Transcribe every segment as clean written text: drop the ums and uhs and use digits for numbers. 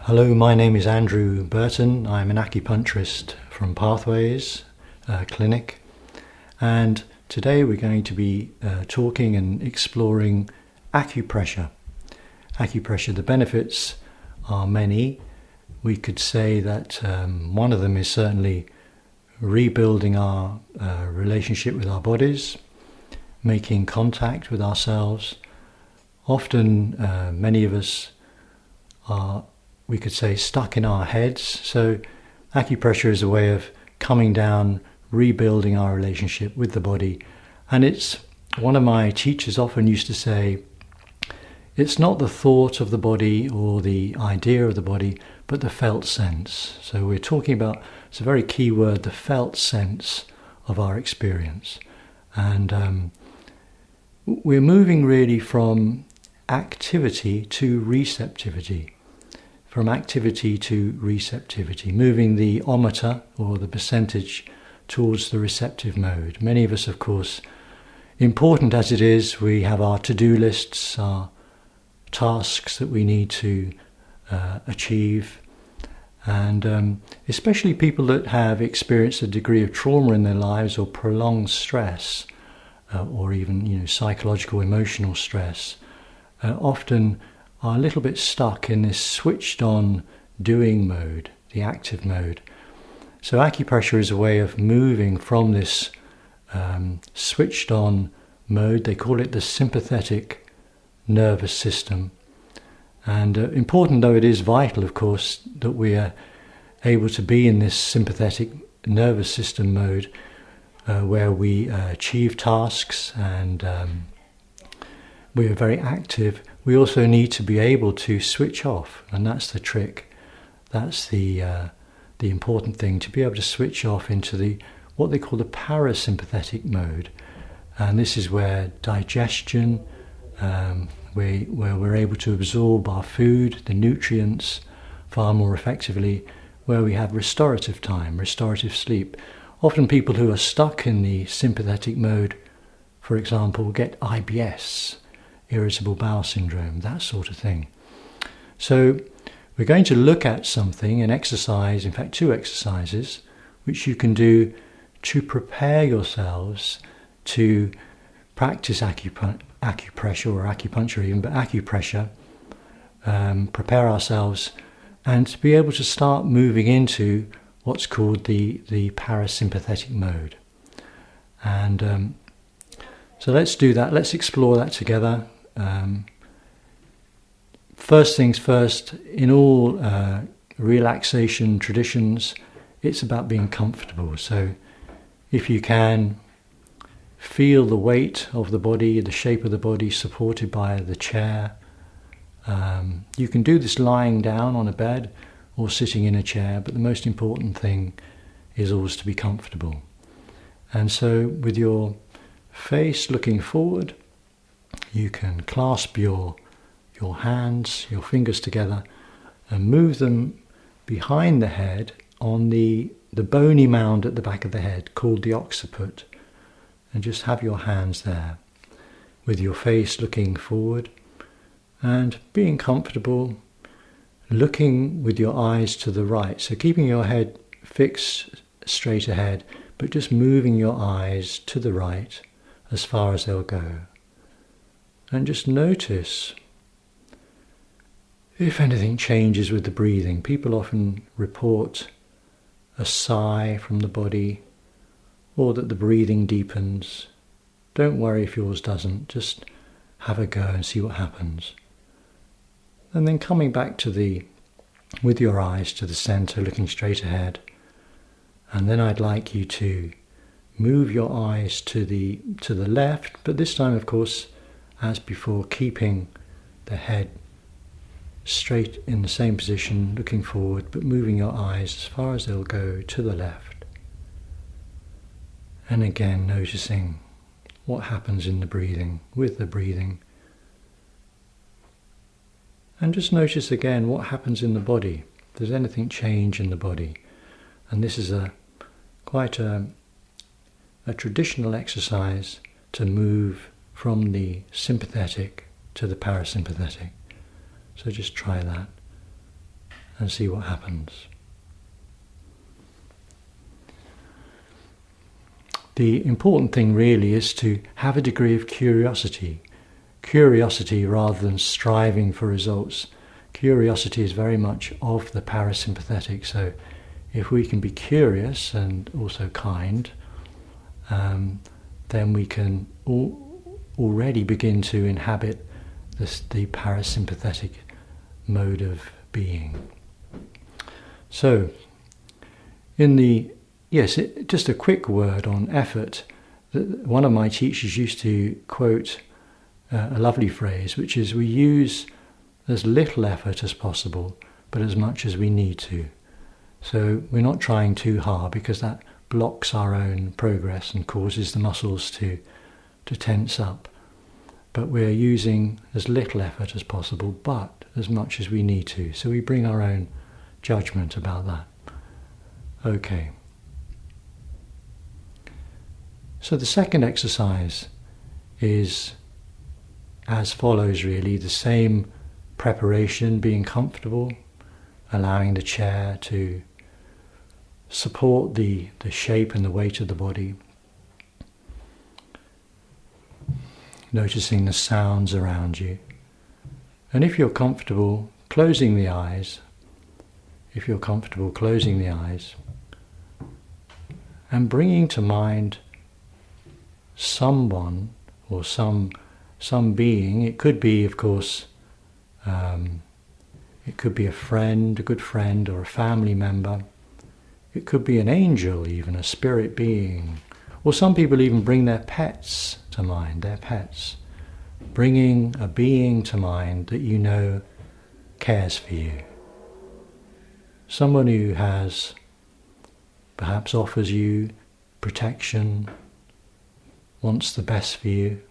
Hello, my name is Andrew Burton. I'm an acupuncturist from Pathways Clinic, and today we're going to be talking and exploring acupressure. Acupressure, the benefits are many. We could say that one of them is certainly rebuilding our relationship with our bodies, making contact with ourselves. Often many of us are, we could say, stuck in our heads. So acupressure is a way of coming down, rebuilding our relationship with the body. And it's, one of my teachers often used to say, it's not the thought of the body or the idea of the body, but the felt sense. So we're talking about, it's a very key word, the felt sense of our experience. And we're moving really from activity to receptivity. From activity to receptivity, moving the ometer or the percentage towards the receptive mode. Many of us, of course, important as it is, we have our to-do lists, our tasks that we need to achieve, and especially people that have experienced a degree of trauma in their lives or prolonged stress, or even psychological, emotional stress, often are a little bit stuck in this switched on doing mode, the active mode. So acupressure is a way of moving from this switched on mode. They call it the sympathetic nervous system. And important though it is, vital of course, that we are able to be in this sympathetic nervous system mode where we achieve tasks and we are very active. We also need to be able to switch off, and that's the trick. That's the important thing, to be able to switch off into what they call the parasympathetic mode. And this is where digestion, where we're able to absorb our food, the nutrients, far more effectively, where we have restorative time, restorative sleep. Often people who are stuck in the sympathetic mode, for example, get IBS, irritable bowel syndrome, that sort of thing. So we're going to look at something, an exercise, in fact 2 exercises, which you can do to prepare yourselves to practice acupressure or acupuncture even, but acupressure, prepare ourselves and to be able to start moving into what's called the parasympathetic mode. And so let's do that, let's explore that together. First things first, in all relaxation traditions, it's about being comfortable. So if you can, feel the weight of the body, the shape of the body supported by the chair. You can do this lying down on a bed or sitting in a chair, but the most important thing is always to be comfortable. And so with your face looking forward, you can clasp your hands, your fingers together, and move them behind the head on the bony mound at the back of the head called the occiput. And just have your hands there with your face looking forward and being comfortable, looking with your eyes to the right. So keeping your head fixed straight ahead, but just moving your eyes to the right as far as they'll go. And just notice if anything changes with the breathing. People often report a sigh from the body or that the breathing deepens. Don't worry if yours doesn't, just have a go and see what happens. And then coming back with your eyes to the center, looking straight ahead. And then I'd like you to move your eyes to the left, but this time of course, as before, keeping the head straight in the same position, looking forward, but moving your eyes as far as they'll go to the left. And again, noticing what happens in the breathing, with the breathing. And just notice again what happens in the body. If there's anything change in the body. And this is quite a traditional exercise to move from the sympathetic to the parasympathetic. So just try that. and see what happens. The important thing really is to have a degree of curiosity. Curiosity rather than striving for results. Curiosity is very much of the parasympathetic, so if we can be curious and also kind, then we can already begin to inhabit the parasympathetic mode of being. So, just a quick word on effort. One of my teachers used to quote a lovely phrase, which is, we use as little effort as possible, but as much as we need to. So we're not trying too hard, because that blocks our own progress and causes the muscles to tense up. But we're using as little effort as possible, but as much as we need to. So we bring our own judgment about that. Okay. So the second exercise is as follows, really. The same preparation, being comfortable, allowing the chair to support the shape and the weight of the body. Noticing the sounds around you. And if you're comfortable, closing the eyes. And bringing to mind someone or some being. It could be, of course, it could be a friend, a good friend, or a family member. It could be an angel, even a spirit being. Or some people even bring their pets to mind, bringing a being to mind that you know cares for you. Someone who perhaps offers you protection, wants the best for you,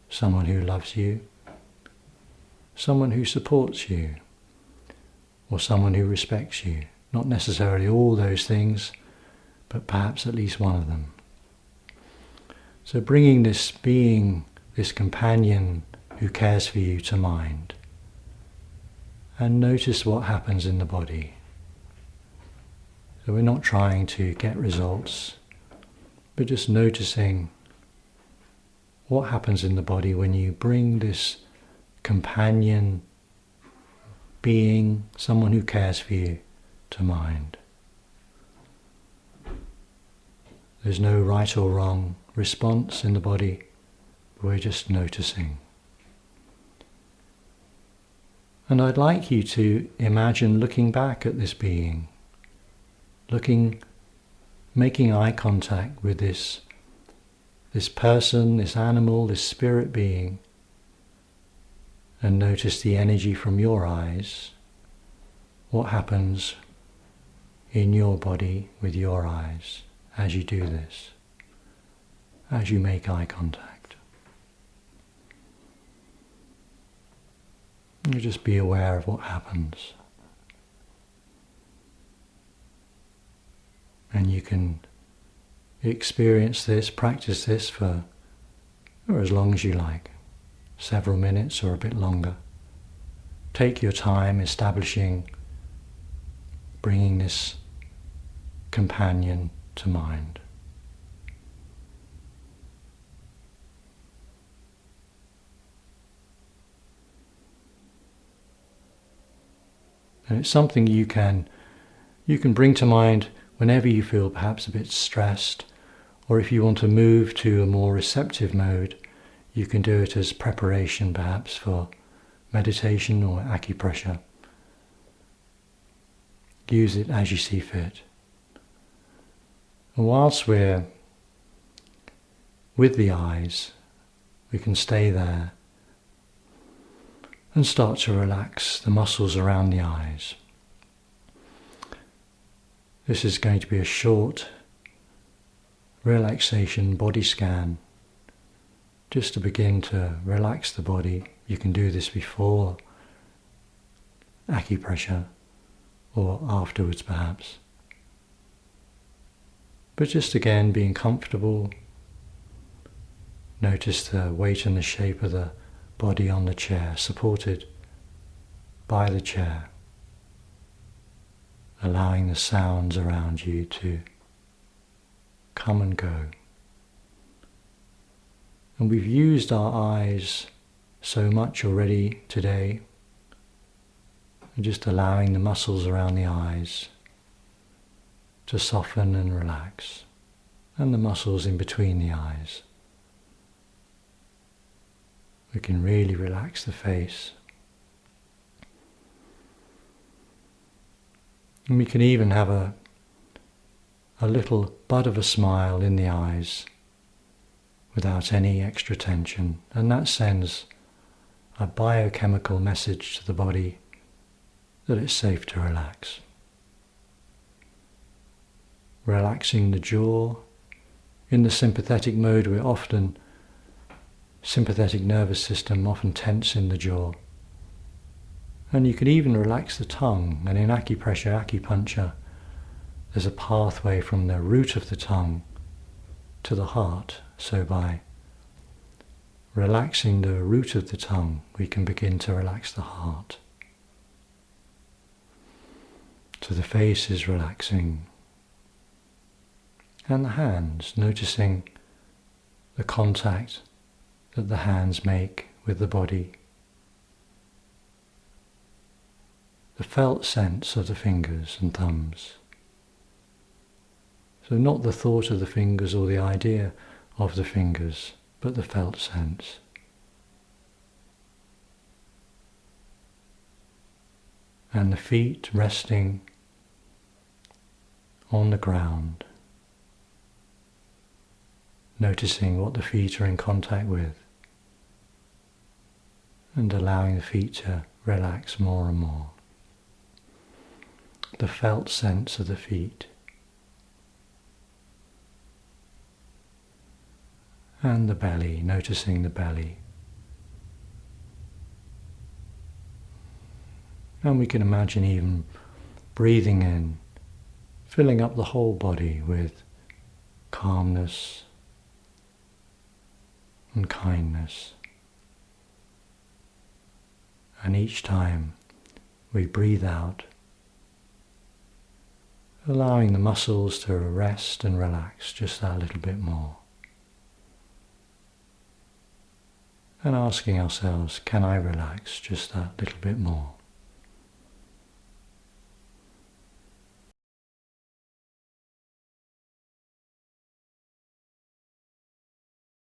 someone who loves you, someone who supports you, or someone who respects you. Not necessarily all those things, but perhaps at least one of them. So bringing this being, this companion who cares for you to mind, and notice what happens in the body. So we're not trying to get results, but just noticing what happens in the body when you bring this companion being, someone who cares for you, to mind. There's no right or wrong response in the body, we're just noticing. And I'd like you to imagine looking back at this being, making eye contact with this person, this animal, this spirit being, and notice the energy from your eyes. What happens in your body with your eyes as you do this, as you make eye contact. You just be aware of what happens. And you can experience this, practice this for as long as you like, several minutes or a bit longer. Take your time establishing, bringing this companion to mind. And it's something you can bring to mind whenever you feel perhaps a bit stressed, or if you want to move to a more receptive mode, you can do it as preparation perhaps for meditation or acupressure. Use it as you see fit. And whilst we're with the eyes, we can stay there and start to relax the muscles around the eyes. This is going to be a short relaxation body scan, just to begin to relax the body. You can do this before acupressure or afterwards perhaps. But just again being comfortable, notice the weight and the shape of the body on the chair, supported by the chair. allowing the sounds around you to come and go. And we've used our eyes so much already today, and just allowing the muscles around the eyes to soften and relax, and the muscles in between the eyes. We can really relax the face. And we can even have a little bud of a smile in the eyes without any extra tension, and that sends a biochemical message to the body that it's safe to relax. Relaxing the jaw. In the sympathetic mode, sympathetic nervous system often tense in the jaw. And you can even relax the tongue, and in acupuncture, there's a pathway from the root of the tongue to the heart. So by relaxing the root of the tongue, we can begin to relax the heart. So the face is relaxing. And the hands, noticing the contact that the hands make with the body. The felt sense of the fingers and thumbs. So not the thought of the fingers or the idea of the fingers, but the felt sense. And the feet resting on the ground, noticing what the feet are in contact with, and allowing the feet to relax more and more. The felt sense of the feet. And the belly, noticing the belly. And we can imagine even breathing in, filling up the whole body with calmness and kindness. And each time we breathe out, allowing the muscles to rest and relax just that little bit more. And asking ourselves, can I relax just that little bit more?